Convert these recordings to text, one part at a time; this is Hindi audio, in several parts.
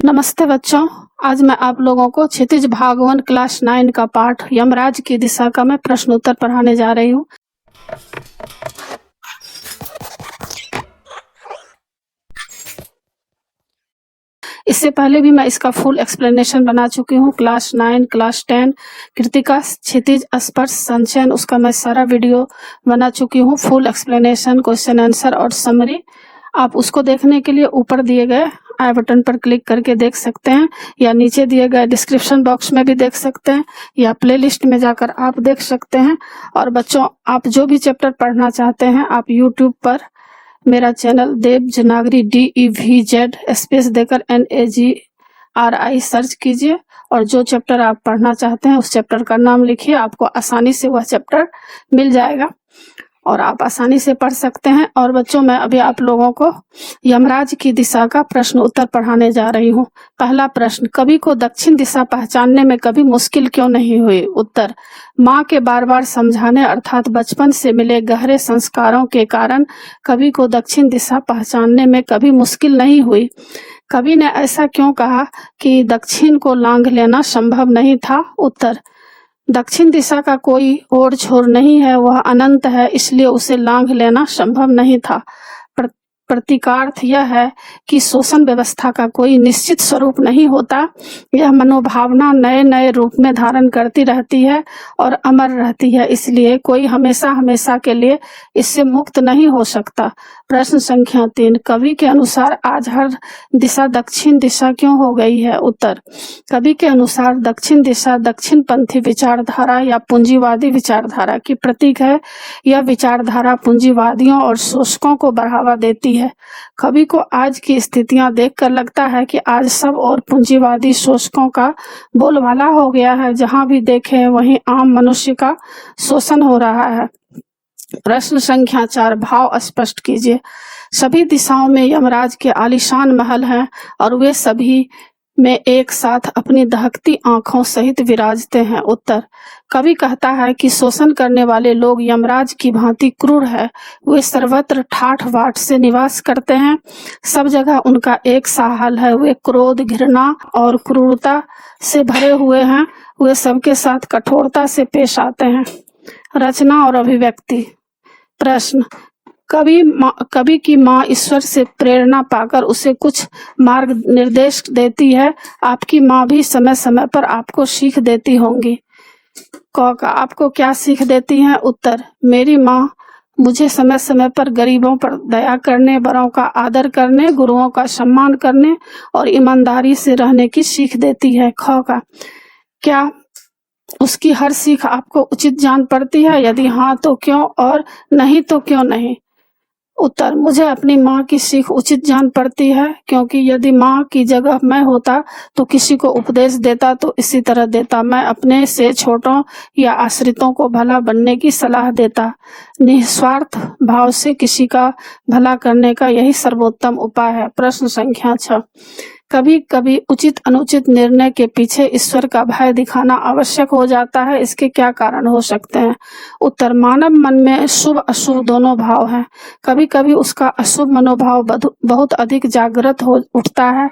नमस्ते बच्चों। आज मैं आप लोगों को क्षितिज भाग 1 क्लास 9 का पाठ यमराज की दिशा का मैं प्रश्न उत्तर पढ़ाने जा रही हूँ। इससे पहले भी मैं इसका फुल एक्सप्लेनेशन बना चुकी हूँ। क्लास 9, क्लास 10 कृतिका, क्षितिज, स्पर्श, संचयन, उसका मैं सारा वीडियो बना चुकी हूँ। फुल एक्सप्लेनेशन, क्वेश्चन आंसर और समरी। आप उसको देखने के लिए ऊपर दिए गए आई बटन पर क्लिक करके देख सकते हैं, या नीचे दिए गए डिस्क्रिप्शन बॉक्स में भी देख सकते हैं, या प्लेलिस्ट में जाकर आप देख सकते हैं। और बच्चों, आप जो भी चैप्टर पढ़ना चाहते हैं, आप यूट्यूब पर मेरा चैनल देव जनागरी DEVZ स्पेस देकर NAGRI सर्च कीजिए, और जो चैप्टर आप पढ़ना चाहते हैं उस चैप्टर का नाम लिखिए। आपको आसानी से वह चैप्टर मिल जाएगा और आप आसानी से पढ़ सकते हैं। और बच्चों, मैं अभी आप लोगों को यमराज की दिशा का प्रश्न उत्तर पढ़ाने जा रही हूँ। पहला प्रश्न, कवि को दक्षिण दिशा पहचानने में कभी मुश्किल क्यों नहीं हुई? उत्तर, माँ के बार बार समझाने अर्थात बचपन से मिले गहरे संस्कारों के कारण कवि को दक्षिण दिशा पहचानने में कभी मुश्किल नहीं हुई। कवि ने ऐसा क्यों कहा कि दक्षिण को लांघ लेना संभव नहीं था? उत्तर, दक्षिण दिशा का कोई ओर छोर नहीं है, वह अनंत है, इसलिए उसे लांघ लेना संभव नहीं था। प्रतीकार्थ यह है कि शोषण व्यवस्था का कोई निश्चित स्वरूप नहीं होता। यह मनोभावना नए नए रूप में धारण करती रहती है और अमर रहती है, इसलिए कोई हमेशा हमेशा के लिए इससे मुक्त नहीं हो सकता। प्रश्न संख्या 3, कवि के अनुसार आज हर दिशा दक्षिण दिशा क्यों हो गई है? उत्तर, कवि के अनुसार दक्षिण दिशा दक्षिणपंथी विचारधारा या पूंजीवादी विचारधारा की प्रतीक है। यह विचारधारा पूंजीवादियों और शोषकों को बढ़ावा देती है। कवि को आज की स्थितियां देखकर लगता है कि आज सब और पूंजीवादी शोषकों का बोलबाला हो गया है। जहां भी देखें वहीं आम मनुष्य का शोषण हो रहा है। प्रश्न संख्या 4, भाव स्पष्ट कीजिए। सभी दिशाओं में यमराज के आलीशान महल हैं और वे सभी में एक साथ अपनी दहकती आंखों सहित विराजते हैं। उत्तर, कवि कहता है कि शोषण करने वाले लोग यमराज की भांति क्रूर है। वे सर्वत्र ठाठ बाट से निवास करते हैं, सब जगह उनका एक सा हाल है। वे क्रोध, घृणा और क्रूरता से भरे हुए हैं। वे सबके साथ कठोरता से पेश आते हैं। रचना और अभिव्यक्ति। प्रश्न, कवि की माँ ईश्वर से प्रेरणा पाकर उसे कुछ मार्ग निर्देश देती है। आपकी माँ भी समय समय पर आपको सीख देती होंगी। क, आपको क्या सीख देती हैं? उत्तर, मेरी माँ मुझे समय समय पर गरीबों पर दया करने, बड़ों का आदर करने, गुरुओं का सम्मान करने और ईमानदारी से रहने की सीख देती है। ख, क्या उसकी हर सीख आपको उचित जान पड़ती है? यदि हाँ तो क्यों, और नहीं तो क्यों नहीं? उत्तर, मुझे अपनी माँ की सीख उचित जान पड़ती है, क्योंकि यदि माँ की जगह मैं होता तो किसी को उपदेश देता तो इसी तरह देता। मैं अपने से छोटों या आश्रितों को भला बनने की सलाह देता। निस्वार्थ भाव से किसी का भला करने का यही सर्वोत्तम उपाय है। प्रश्न संख्या 6, कभी कभी उचित अनुचित निर्णय के पीछे ईश्वर का भय दिखाना आवश्यक हो जाता है। इसके क्या कारण हो सकते हैं? उत्तर, मानव मन में शुभ अशुभ दोनों भाव हैं। कभी कभी उसका अशुभ मनोभाव बहुत अधिक जागृत हो उठता है,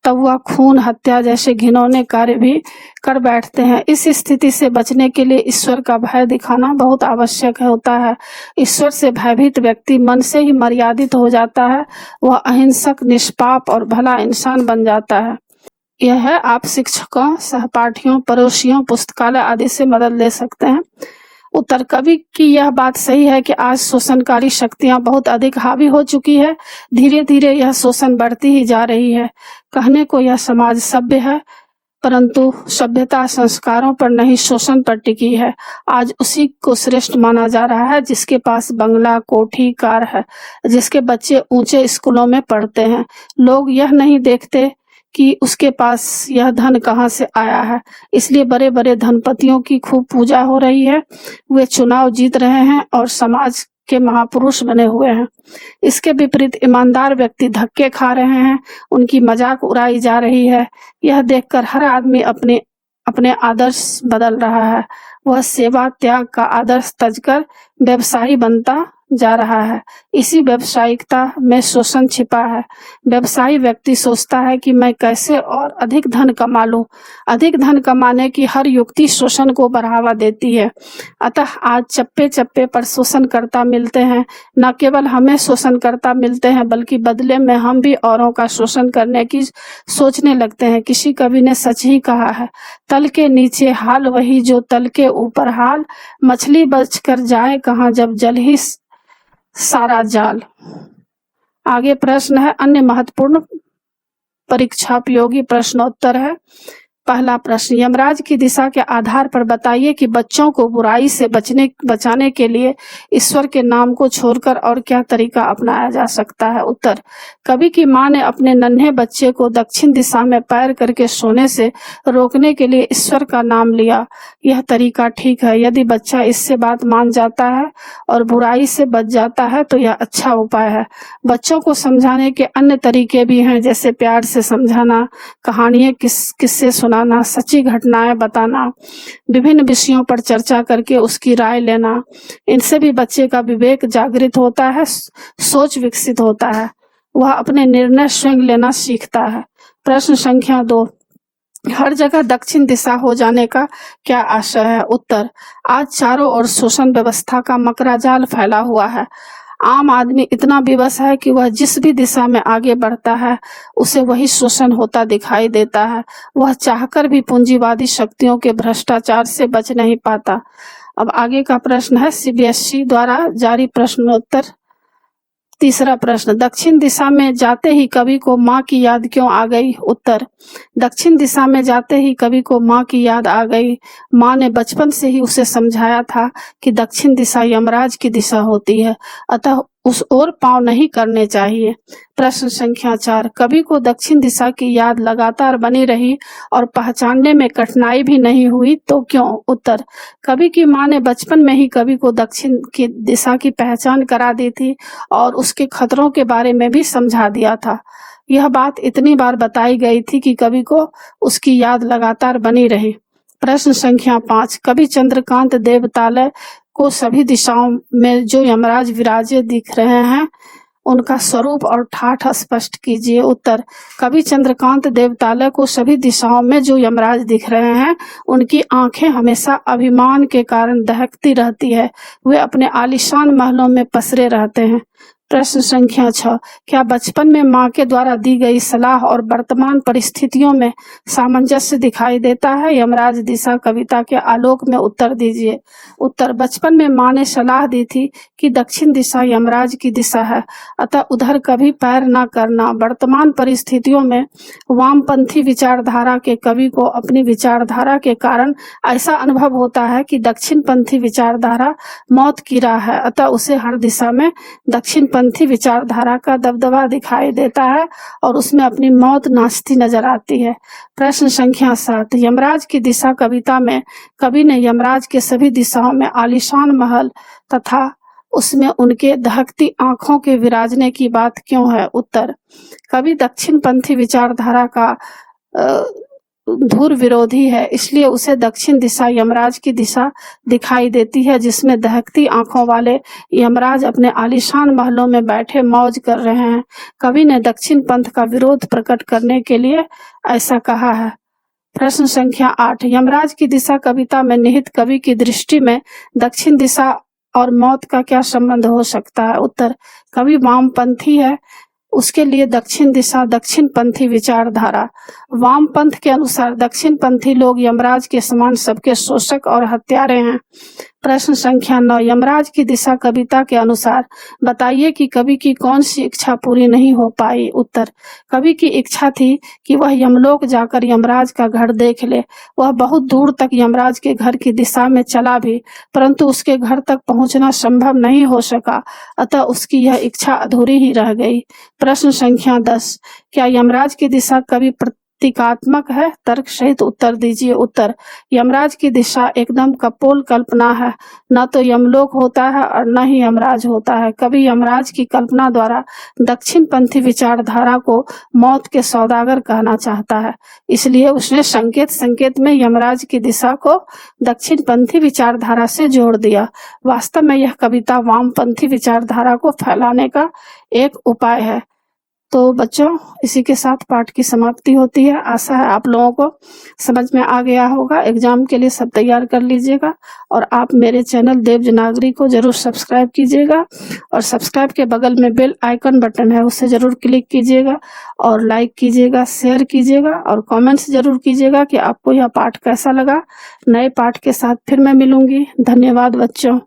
तब वह खून, हत्या जैसे घिनौने कार्य भी कर बैठते हैं। इस स्थिति से बचने के लिए ईश्वर का भय दिखाना बहुत आवश्यक होता है। ईश्वर से भयभीत व्यक्ति मन से ही मर्यादित हो जाता है। वह अहिंसक, निष्पाप और भला इंसान बन जाता है। यह है, आप शिक्षकों, सहपाठियों, पड़ोसियों, पुस्तकालय आदि से मदद ले सकते हैं। उत्तर, कवि की यह बात सही है कि आज शोषणकारी शक्तियां बहुत अधिक हावी हो चुकी है। धीरे धीरे यह शोषण बढ़ती ही जा रही है। कहने को यह समाज सभ्य है, परंतु सभ्यता संस्कारों पर नहीं, शोषण पर टिकी है। आज उसी को श्रेष्ठ माना जा रहा है जिसके पास बंगला, कोठी, कार है, जिसके बच्चे ऊंचे स्कूलों में पढ़ते हैं। लोग यह नहीं देखते कि उसके पास यह धन कहाँ से आया है। इसलिए बड़े बड़े धनपतियों की खूब पूजा हो रही है। वे चुनाव जीत रहे हैं और समाज के महापुरुष बने हुए हैं। इसके विपरीत ईमानदार व्यक्ति धक्के खा रहे हैं, उनकी मजाक उड़ाई जा रही है। यह देखकर हर आदमी अपने अपने आदर्श बदल रहा है। वह सेवा त्याग का आदर्श तजकर व्यवसायी बनता जा रहा है। इसी व्यावसायिकता में शोषण छिपा है। व्यवसायी व्यक्ति सोचता है कि मैं कैसे और अधिक धन कमा लूं। अधिक धन कमाने की हर युक्ति शोषण को बढ़ावा देती है। अतः आज चप्पे चप्पे पर शोषणकर्ता मिलते हैं। न केवल हमें शोषणकर्ता मिलते हैं बल्कि बदले में हम भी औरों का शोषण करने की सोचने लगते हैं। किसी कवि ने सच ही कहा है, तल के नीचे हाल वही जो तल के ऊपर हाल, मछली बच कर जाए कहाँ जब जल ही सारा जाल। आगे प्रश्न है, अन्य महत्वपूर्ण परीक्षापयोगी प्रश्नोत्तर है। पहला प्रश्न, यमराज की दिशा के आधार पर बताइए कि बच्चों को बुराई से बचाने के लिए ईश्वर के नाम को छोड़कर और क्या तरीका अपनाया जा सकता है। उत्तर, कवि की मां ने अपने नन्हे बच्चे को दक्षिण दिशा में पैर करके सोने से रोकने के लिए ईश्वर का नाम लिया। यह तरीका ठीक है। यदि बच्चा इससे बात मान जाता है और बुराई से बच जाता है तो यह अच्छा उपाय है। बच्चों को समझाने के अन्य तरीके भी हैं, जैसे प्यार से समझाना, कहानियां किस्से सुनाना, सच्ची घटनाएं बताना, विभिन्न विषयों पर चर्चा करके उसकी राय लेना। इनसे भी बच्चे का विवेक जागृत होता है, सोच विकसित होता है, वह अपने निर्णय स्वयं लेना सीखता है। प्रश्न संख्या 2, हर जगह दक्षिण दिशा हो जाने का क्या आशय है। उत्तर, आज चारों ओर शोषण व्यवस्था का मकरा जाल फैला हुआ है। आम आदमी इतना विवश है कि वह जिस भी दिशा में आगे बढ़ता है उसे वही शोषण होता दिखाई देता है। वह चाहकर भी पूंजीवादी शक्तियों के भ्रष्टाचार से बच नहीं पाता। अब आगे का प्रश्न है सीबीएसई द्वारा जारी प्रश्नोत्तर। तीसरा प्रश्न, दक्षिण दिशा में जाते ही कवि को माँ की याद क्यों आ गई। उत्तर, दक्षिण दिशा में जाते ही कवि को माँ की याद आ गई। माँ ने बचपन से ही उसे समझाया था कि दक्षिण दिशा यमराज की दिशा होती है, अतः उस ओर पांव नहीं करने चाहिए। प्रश्न संख्या 4, कवि को दक्षिण दिशा की याद लगातार बनी रही और पहचानने में कठिनाई भी नहीं हुई तो क्यों। उत्तर, कवि की माँ ने बचपन में ही कवि को दक्षिण की दिशा की पहचान करा दी थी और उसके खतरों के बारे में भी समझा दिया था। यह बात इतनी बार बताई गई थी कि कवि को उसकी याद लगातार बनी रही। प्रश्न संख्या 5, कवि चंद्रकांत देवतालय को सभी दिशाओं में जो यमराज विराजे दिख रहे हैं उनका स्वरूप और ठाठ स्पष्ट कीजिए। उत्तर, कवि चंद्रकांत देवतालय को सभी दिशाओं में जो यमराज दिख रहे हैं उनकी आंखें हमेशा अभिमान के कारण दहकती रहती है। वे अपने आलीशान महलों में पसरे रहते हैं। प्रश्न संख्या 6, क्या बचपन में माँ के द्वारा दी गई सलाह और वर्तमान परिस्थितियों में सामंजस्य दिखाई देता है। यमराज दिशा कविता के आलोक में उत्तर दीजिए। उत्तर, बचपन में माँ ने सलाह दी थी कि दक्षिण दिशा यमराज की दिशा है, अतः उधर कभी पैर न करना। वर्तमान परिस्थितियों में वामपंथी विचारधारा के कवि को अपनी विचारधारा के कारण ऐसा अनुभव होता है कि दक्षिणपंथी विचारधारा मौत की राह है, अतः उसे हर दिशा में दक्षिण पंथी विचारधारा का दबदबा दिखाई देता है और उसमें अपनी मौत नाचती नजर आती है। प्रश्न संख्या 7, यमराज की दिशा कविता में कवि ने यमराज के सभी दिशाओं में आलीशान महल तथा उसमें उनके दहकती आंखों के विराजने की बात क्यों है। उत्तर, कवि दक्षिण पंथी विचारधारा का धुर विरोधी है, इसलिए उसे दक्षिण दिशा यमराज की दिशा दिखाई देती है जिसमें दहकती आंखों वाले यमराज अपने आलीशान महलों में बैठे मौज कर रहे हैं। कवि ने दक्षिण पंथ का विरोध प्रकट करने के लिए ऐसा कहा है। प्रश्न संख्या 8, यमराज की दिशा कविता में निहित कवि की दृष्टि में दक्षिण दिशा और मौत का क्या संबंध हो सकता है। उत्तर, कवि वामपंथी है, उसके लिए दक्षिण दिशा दक्षिण पंथी विचारधारा। वाम पंथ के अनुसार दक्षिण पंथी लोग यमराज के समान सबके शोषक और हत्यारे हैं। प्रश्न संख्या 9, यमराज की दिशा कविता के अनुसार बताइए कि कवि की कौन सी इच्छा पूरी नहीं हो पाई। उत्तर, कवि की इच्छा थी कि वह यमलोक जाकर यमराज का घर देख ले। वह बहुत दूर तक यमराज के घर की दिशा में चला भी, परंतु उसके घर तक पहुंचना संभव नहीं हो सका, अतः उसकी यह इच्छा अधूरी ही रह गई। प्रश्न संख्या 10, क्या यमराज की दिशा कवि प्रतीकात्मक है, तर्क सहित उत्तर दीजिए। उत्तर, यमराज की दिशा एकदम कपोल कल्पना है, न तो यमलोक होता है और न ही यमराज होता है। कवि यमराज की कल्पना द्वारा दक्षिण पंथी विचारधारा को मौत के सौदागर कहना चाहता है, इसलिए उसने संकेत संकेत में यमराज की दिशा को दक्षिण पंथी विचारधारा से जोड़ दिया। वास्तव में यह कविता वामपंथी विचारधारा को फैलाने का एक उपाय है। तो बच्चों, इसी के साथ पाठ की समाप्ति होती है। आशा है आप लोगों को समझ में आ गया होगा। एग्जाम के लिए सब तैयार कर लीजिएगा और आप मेरे चैनल देव जनागरी को जरूर सब्सक्राइब कीजिएगा और सब्सक्राइब के बगल में बेल आइकन बटन है, उसे जरूर क्लिक कीजिएगा और लाइक कीजिएगा, शेयर कीजिएगा और कमेंट्स जरूर कीजिएगा कि आपको यह पाठ कैसा लगा। नए पाठ के साथ फिर मैं मिलूंगी। धन्यवाद बच्चों।